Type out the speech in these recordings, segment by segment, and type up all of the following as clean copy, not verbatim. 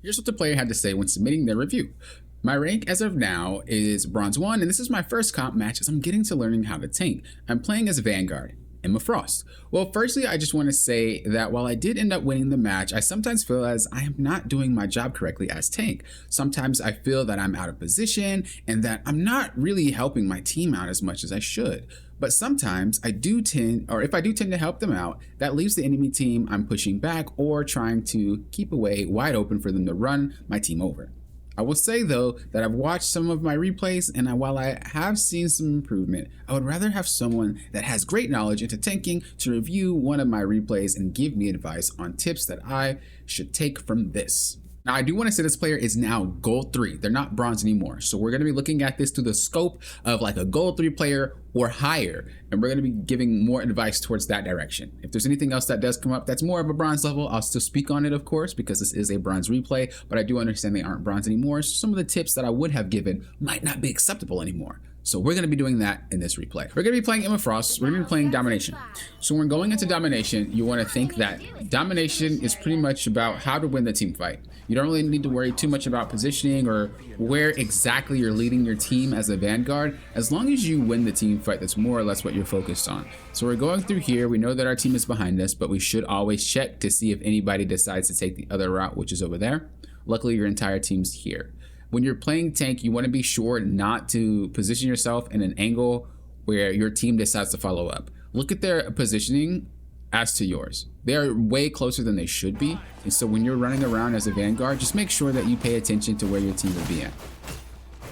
Here's what the player had to say when submitting their review. My rank as of now is Bronze 1, and this is my first comp match as I'm getting to learning how to tank. I'm playing as Vanguard, Emma Frost. Well, firstly, I just want to say that while I did end up winning the match, I sometimes feel as I am not doing my job correctly as tank. Sometimes I feel that I'm out of position and that I'm not really helping my team out as much as I should. But sometimes I do tend, or if I do tend to help them out, that leaves the enemy team I'm pushing back or trying to keep away wide open for them to run my team over. I will say though that I've watched some of my replays, and while I have seen some improvement, I would rather have someone that has great knowledge into tanking to review one of my replays and give me advice on tips that I should take from this. Now, I do want to say this player is now gold 3. They're not bronze anymore. So we're going to be looking at this through the scope of like a gold 3 player or higher. And we're going to be giving more advice towards that direction. If there's anything else that does come up that's more of a bronze level, I'll still speak on it, of course, because this is a bronze replay. But I do understand they aren't bronze anymore. So some of the tips that I would have given might not be acceptable anymore. So we're going to be doing that in this replay. We're going to be playing Emma Frost. We're going to be playing Domination. So when going into Domination, you want to think that Domination is pretty much about how to win the team fight. You don't really need to worry too much about positioning or where exactly you're leading your team as a Vanguard. As long as you win the team fight, that's more or less what you're focused on. So we're going through here. We know that our team is behind us, but we should always check to see if anybody decides to take the other route, which is over there. Luckily, your entire team's here. When you're playing tank, you want to be sure not to position yourself in an angle where your team decides to follow up. Look at their positioning as to yours. They are way closer than they should be. And so when you're running around as a Vanguard, just make sure that you pay attention to where your team will be at.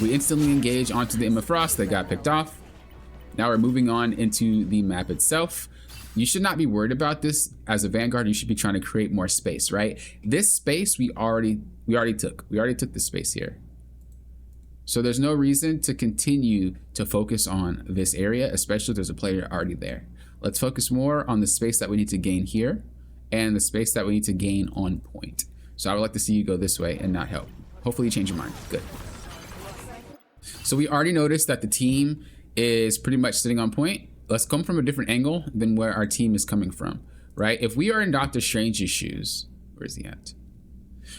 We instantly engage onto the Emma Frost that got picked off. Now we're moving on into the map itself. You should not be worried about this as a Vanguard. You should be trying to create more space, right? This space we already took. We already took this space here. So there's no reason to continue to focus on this area, especially if there's a player already there. Let's focus more on the space that we need to gain here and the space that we need to gain on point. So I would like to see you go this way and not help. Hopefully you change your mind. Good. So we already noticed that the team is pretty much sitting on point. Let's come from a different angle than where our team is coming from, right? If we are in Doctor Strange's shoes, where's he at?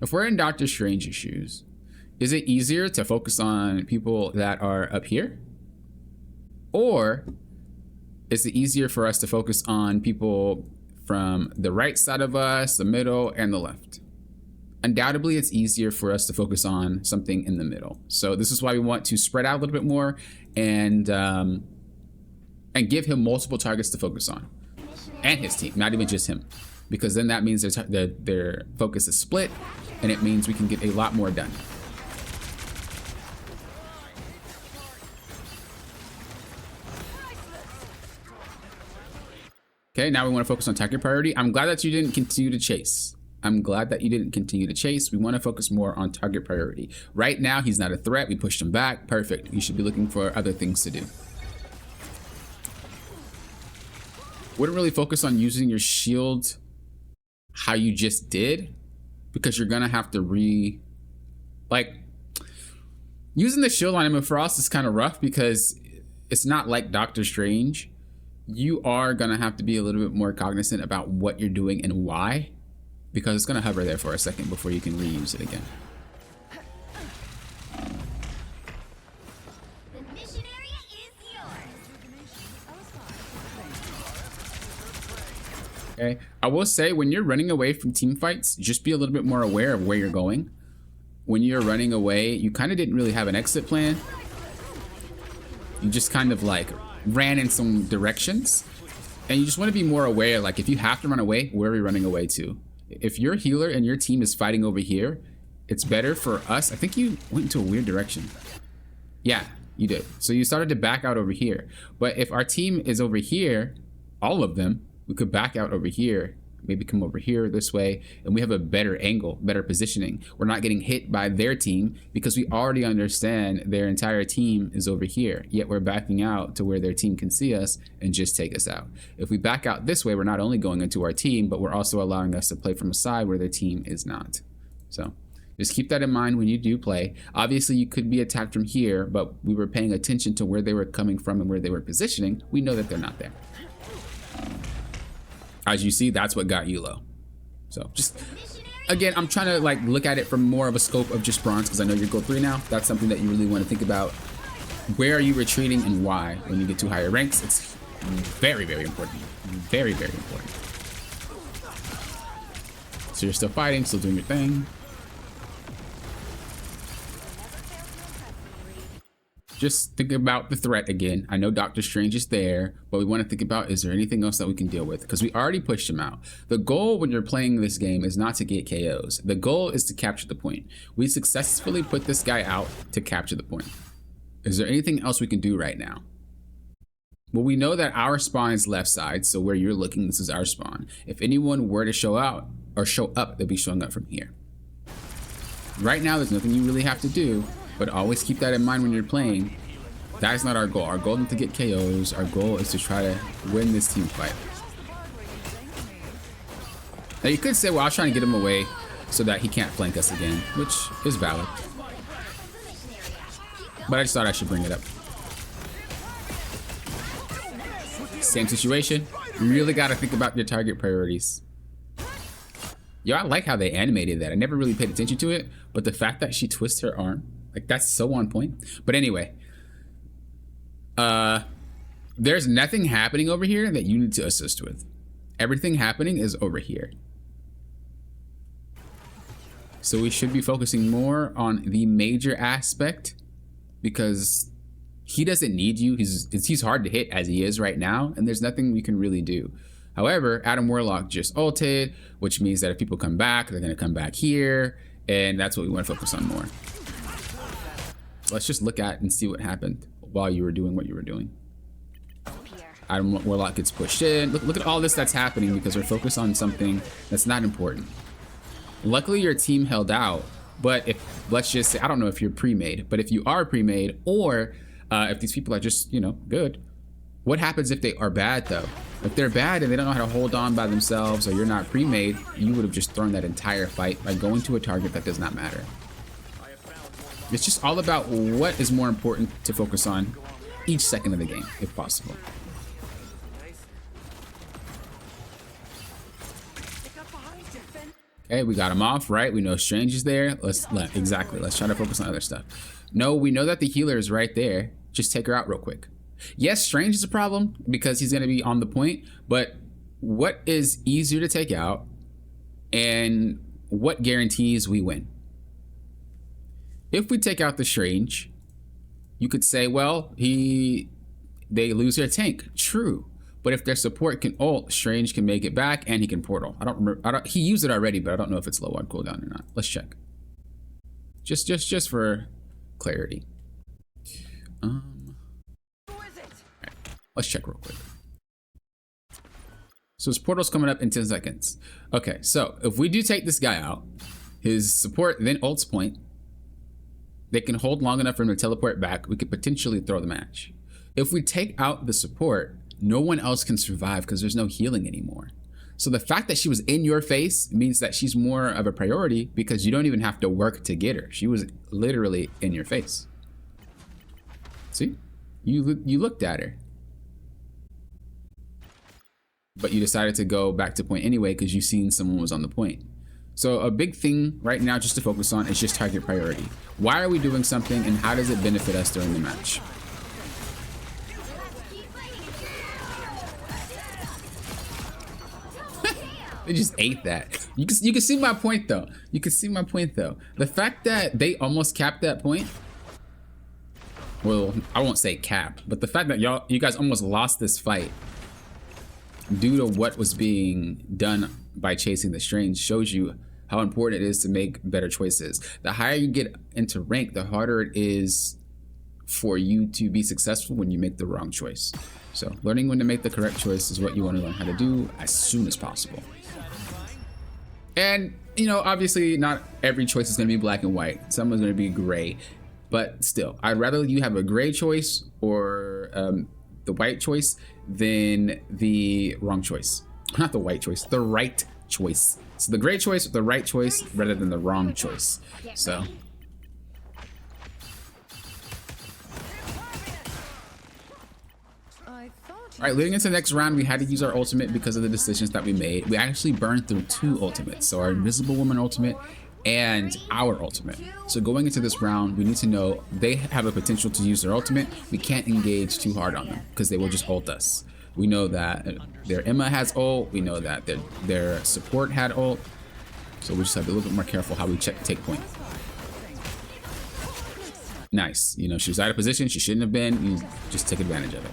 If we're in Doctor Strange's shoes, is it easier to focus on people that are up here? Or is it easier for us to focus on people from the right side of us, the middle, and the left? Undoubtedly, it's easier for us to focus on something in the middle. So this is why we want to spread out a little bit more and give him multiple targets to focus on. And his team, not even just him. Because then that means their focus is split, and it means we can get a lot more done. Okay, now we want to focus on target priority. I'm glad that you didn't continue to chase. I'm glad that you didn't continue to chase. We want to focus more on target priority. Right now, he's not a threat. We pushed him back. Perfect. You should be looking for other things to do. Wouldn't really focus on using your shield how you just did, because you're going to have to using the shield on Emma Frost is kind of rough because it's not like Doctor Strange. You are going to have to be a little bit more cognizant about what you're doing and why, because it's going to hover there for a second before you can reuse it again. The mission area is yours. Okay, I will say when you're running away from team fights, just be a little bit more aware of where you're going. When you're running away, you kind of didn't really have an exit plan. You just kind of like ran in some directions, and you just want to be more aware. Like if you have to run away, where are we running away to? If your healer and your team is fighting over here, it's better for us. I think you went into a weird direction. Yeah, you did. So you started to back out over here. But if our team is over here, all of them, we could back out over here, maybe come over here this way, and we have a better angle, better positioning. We're not getting hit by their team because we already understand their entire team is over here, yet we're backing out to where their team can see us and just take us out. If we back out this way, we're not only going into our team, but we're also allowing us to play from a side where their team is not. So just keep that in mind when you do play. Obviously, you could be attacked from here, but we were paying attention to where they were coming from and where they were positioning. We know that they're not there. As you see, that's what got you low. So just again, I'm trying to like look at it from more of a scope of just bronze because I know you're gold 3 now. That's something that you really want to think about. Where are you retreating and why? When you get to higher ranks, it's very, very important. Very, very important. So you're still fighting, still doing your thing. Just think about the threat again. I know Doctor Strange is there, but we want to think about, is there anything else that we can deal with? Because we already pushed him out. The goal when you're playing this game is not to get KOs. The goal is to capture the point. We successfully put this guy out to capture the point. Is there anything else we can do right now? Well, we know that our spawn is left side, so where you're looking, this is our spawn. If anyone were to show out or show up, they'll be showing up from here. Right now, there's nothing you really have to do. But always keep that in mind when you're playing. That is not our goal. Our goal isn't to get KOs. Our goal is to try to win this team fight. Now you could say, well, I was trying to get him away so that he can't flank us again, which is valid. But I just thought I should bring it up. Same situation. You really got to think about your target priorities. Yo, I like how they animated that. I never really paid attention to it, but the fact that she twists her arm, like that's so on point. But anyway, there's nothing happening over here that you need to assist with. Everything happening is over here. So we should be focusing more on the major aspect because he doesn't need you. He's hard to hit as he is right now, and there's nothing we can really do. However, Adam Warlock just ulted, which means that if people come back, they're going to come back here, and that's what we want to focus on more. Let's just look at and see what happened while you were doing what you were doing. Adam Warlock gets pushed in. Look at all this that's happening because we're focused on something that's not important. Luckily, your team held out, but if, let's just say, I don't know if you're pre-made, but if you are pre-made or if these people are just, you know, good, what happens if they are bad though? If they're bad and they don't know how to hold on by themselves or you're not pre-made, you would have just thrown that entire fight by going to a target that does not matter. It's just all about what is more important to focus on each second of the game, if possible. Okay, we got him off, right? We know Strange is there. Let's try to focus on other stuff. No, we know that the healer is right there. Just take her out real quick. Yes, Strange is a problem because he's going to be on the point, but what is easier to take out and what guarantees we win? If we take out the Strange, you could say, well, they lose their tank. True. But if their support can ult, Strange can make it back and he can portal. I don't remember. He used it already, but I don't know if it's low on cooldown or not. Let's check. Just for clarity. Let's check real quick. So his portal's coming up in 10 seconds. Okay, so if we do take this guy out, his support then ults point. They can hold long enough for him to teleport back. We could potentially throw the match. If we take out the support, no one else can survive because there's no healing anymore. So the fact that she was in your face means that she's more of a priority because you don't even have to work to get her. She was literally in your face. See? You looked at her. But you decided to go back to point anyway because you seen someone was on the point. So a big thing right now just to focus on is just target priority. Why are we doing something and how does it benefit us during the match? They just ate that. You can see my point though. You can see my point though. The fact that they almost capped that point. Well, I won't say cap, but the fact that you guys almost lost this fight due to what was being done by chasing the Strange shows you how important it is to make better choices. The higher you get into rank, the harder it is for you to be successful when you make the wrong choice. So learning when to make the correct choice is what you want to learn how to do as soon as possible. And, you know, obviously not every choice is going to be black and white. Some is going to be gray. But still, I'd rather you have a gray choice or the white choice than the wrong choice. Not the white choice, the right choice. So the gray choice, the right choice, rather than the wrong choice. So. I thought All right, leading into the next round, we had to use our ultimate because of the decisions that we made. We actually burned through 2 ultimates, so our Invisible Woman ultimate and our ultimate. So going into this round, we need to know they have a potential to use their ultimate. We can't engage too hard on them because they will just ult us. We know that their Emma has ult. We know that their support had ult. So we just have to be a little bit more careful how we take point. Nice. You know, she was out of position. She shouldn't have been. You just take advantage of it.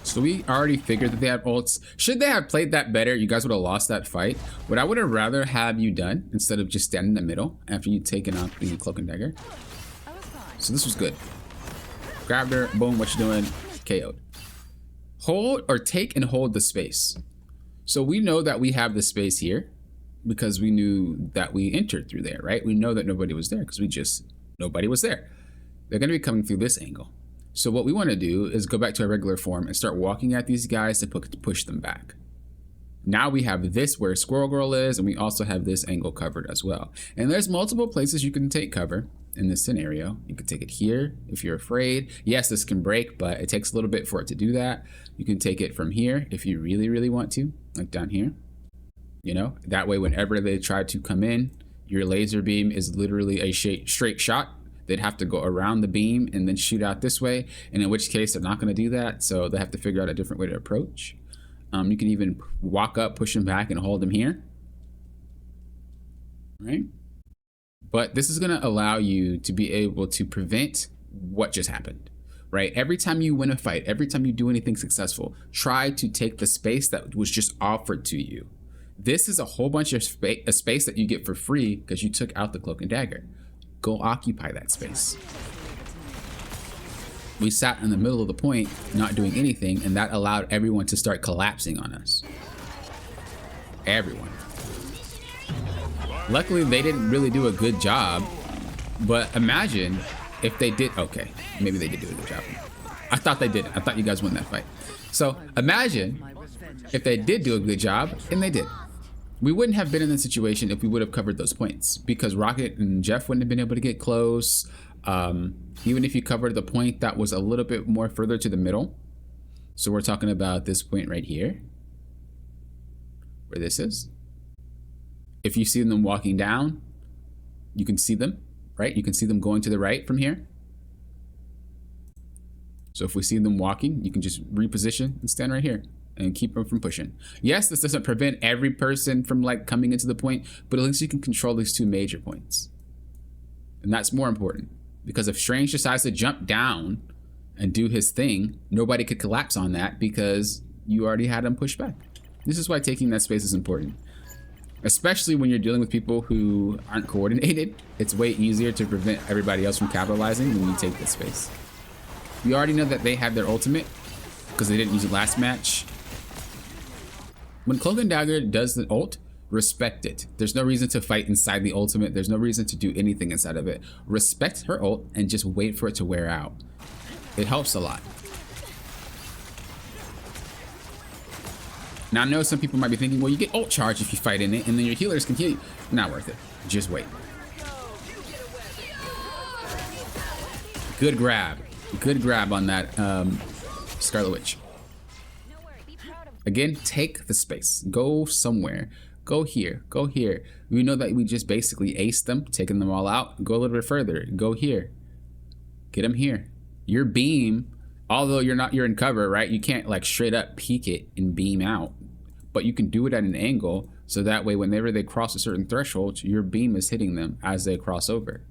So we already figured that they have ults. Should they have played that better, you guys would have lost that fight. What I would have rather have you done, instead of just standing in the middle after you'd taken out the cloak and dagger. So this was good. Grabbed her, boom, what you doing? KO'd. Hold or take and hold the space. So we know that we have the space here because we knew that we entered through there, right? We know that nobody was there because nobody was there. They're gonna be coming through this angle. So what we want to do is go back to our regular form and start walking at these guys to push them back. Now we have this where Squirrel Girl is, and we also have this angle covered as well. And there's multiple places you can take cover in this scenario. You can take it here if you're afraid. Yes, this can break, but it takes a little bit for it to do that. You can take it from here if you really, really want to, like down here. You know, that way whenever they try to come in, your laser beam is literally a straight shot. They'd have to go around the beam and then shoot out this way, and in which case they're not going to do that, so they have to figure out a different way to approach. You can even walk up, push them back, and hold them here. Right? But this is going to allow you to be able to prevent what just happened. Right? Every time you win a fight, every time you do anything successful, try to take the space that was just offered to you. This is a whole bunch of space that you get for free because you took out the cloak and dagger. Go occupy that space. We sat in the middle of the point, not doing anything, and that allowed everyone to start collapsing on us. Everyone. Luckily, they didn't really do a good job, but imagine if they did. Okay, maybe they did do a good job. I thought they did. I thought you guys won that fight. So imagine if they did do a good job, and they did. We wouldn't have been in this situation if we would have covered those points, because Rocket and Jeff wouldn't have been able to get close. Even if you covered the point that was a little bit more further to the middle. So we're talking about this point right here, where this is. If you see them walking down, you can see them, right? You can see them going to the right from here. So if we see them walking, you can just reposition and stand right here and keep them from pushing. Yes, this doesn't prevent every person from like coming into the point, but at least you can control these 2 major points. And that's more important, because if Strange decides to jump down and do his thing, nobody could collapse on that because you already had him pushed back. This is why taking that space is important. Especially when you're dealing with people who aren't coordinated, it's way easier to prevent everybody else from capitalizing when you take this space. We already know that they have their ultimate because they didn't use it last match. When Cloak and Dagger does the ult, respect it. There's no reason to fight inside the ultimate. There's no reason to do anything inside of it. Respect her ult and just wait for it to wear out. It helps a lot. Now I know some people might be thinking, well, you get ult charge if you fight in it, and then your healers can heal you. Not worth it. Just wait. Good grab. Good grab on that Scarlet Witch. Again, take the space. Go somewhere. Go here. Go here. We know that we just basically aced them, taking them all out. Go a little bit further. Go here. Get them here. Your beam, although you're in cover, right? You can't like straight up peek it and beam out. But you can do it at an angle, so that way whenever they cross a certain threshold, your beam is hitting them as they cross over.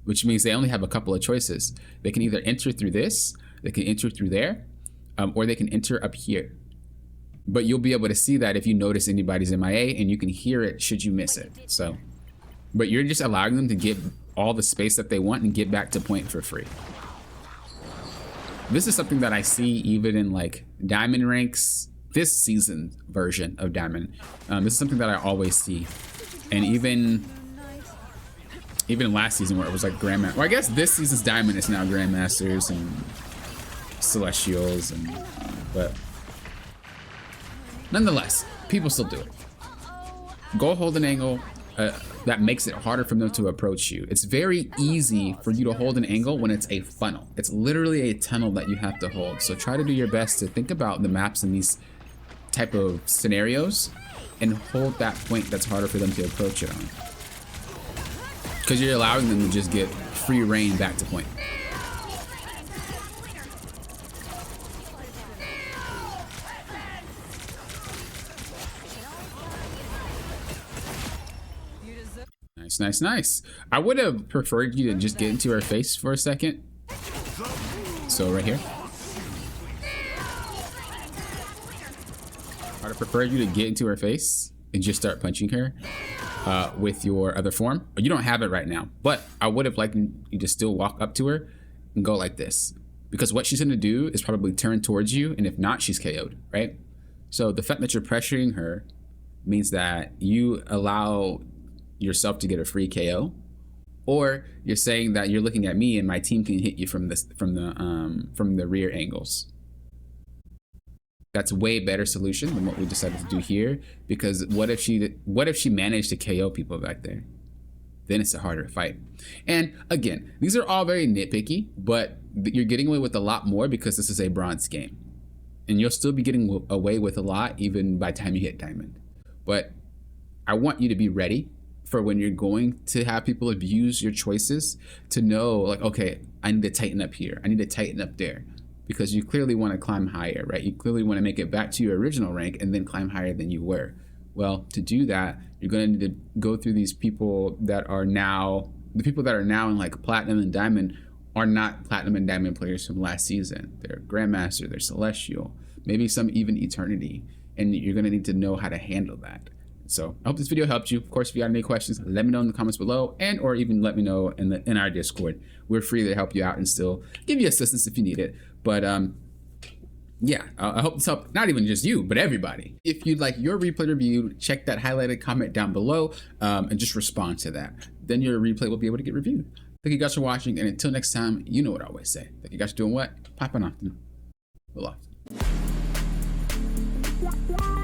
Which means they only have a couple of choices. They can either enter through this, they can enter through there, or they can enter up here. But you'll be able to see that if you notice anybody's MIA, and you can hear it should you miss it. So, but you're just allowing them to get all the space that they want and get back to point for free. This is something that I see even in like Diamond ranks, this season version of Diamond. This is something that I always see. And even last season where it was like Grandmaster. Well, I guess this season's Diamond is now Grandmasters and Celestials, and but Nonetheless, people still do it. Go hold an angle. That makes it harder for them to approach you. It's very easy for you to hold an angle when it's a funnel. It's literally a tunnel that you have to hold. So try to do your best to think about the maps in these type of scenarios and hold that point that's harder for them to approach it on. Because you're allowing them to just get free reign back to point. Nice, nice, nice. I would have preferred you to just get into her face for a second. So right here. I would have preferred you to get into her face and just start punching her with your other form. You don't have it right now, but I would have liked you to still walk up to her and go like this. Because what she's gonna do is probably turn towards you, and if not, she's KO'd, right? So the fact that you're pressuring her means that you allow yourself to get a free KO, or you're saying that you're looking at me and my team can hit you from the rear angles. That's a way better solution than what we decided to do here, because what if she managed to KO people back there? Then it's a harder fight. And again, these are all very nitpicky, but you're getting away with a lot more because this is a bronze game, and you'll still be getting away with a lot even by the time you hit diamond. But I want you to be ready for when you're going to have people abuse your choices, to know like, okay, I need to tighten up here. I need to tighten up there, because you clearly want to climb higher, right? You clearly want to make it back to your original rank and then climb higher than you were. Well, to do that, you're going to need to go through these people that are now, the people that are now in like platinum and diamond are not platinum and diamond players from last season. They're grandmaster, they're celestial, maybe some even eternity. And you're going to need to know how to handle that. So I hope this video helped you. Of course, if you got any questions, let me know in the comments below, and or even let me know in our Discord. We're free to help you out and still give you assistance if you need it. But yeah, I hope this helped not even just you, but everybody. If you'd like your replay reviewed, check that highlighted comment down below and just respond to that. Then your replay will be able to get reviewed. Thank you guys for watching, and until next time, you know what I always say. Thank you guys for doing what? Popping often. Well often.